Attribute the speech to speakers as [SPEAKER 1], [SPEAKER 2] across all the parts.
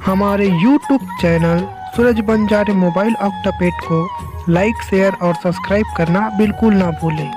[SPEAKER 1] हमारे YouTube channel सूरज बंजारे mobile ऑक्टापेट को लाइक, share और सब्सक्राइब करना बिल्कुल ना भूलें।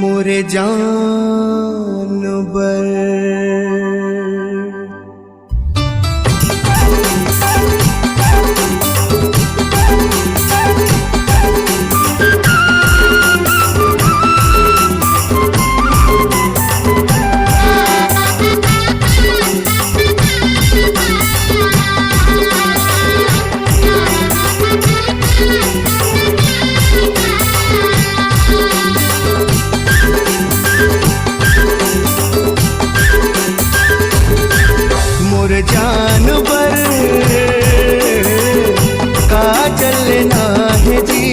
[SPEAKER 2] मोरे जानवर जानवर काजल लेना है जी,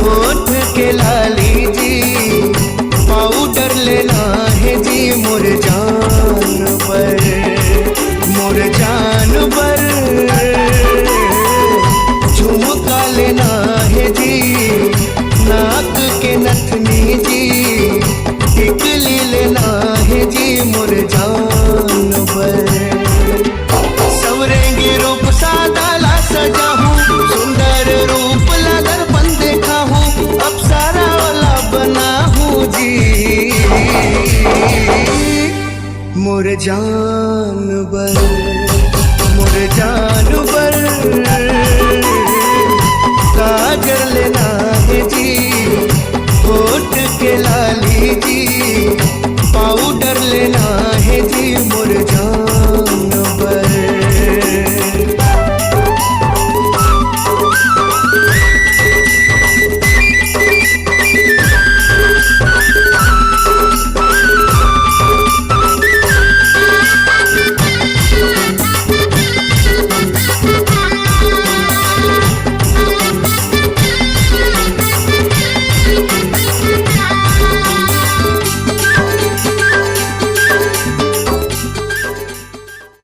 [SPEAKER 2] होठ के लाली जी, पाउडर लेना है जी। मोर जानवर झुमका लेना है जी, नाक के नथनी जी, टिकली लेना है जी। मोर जानवर सवरेंगे रूप सादा ला सजा हूँ, सुंदर रूप ला दर्पण देखा हूँ, अप्सरा वाला बना हूँ जी। मोर जानवर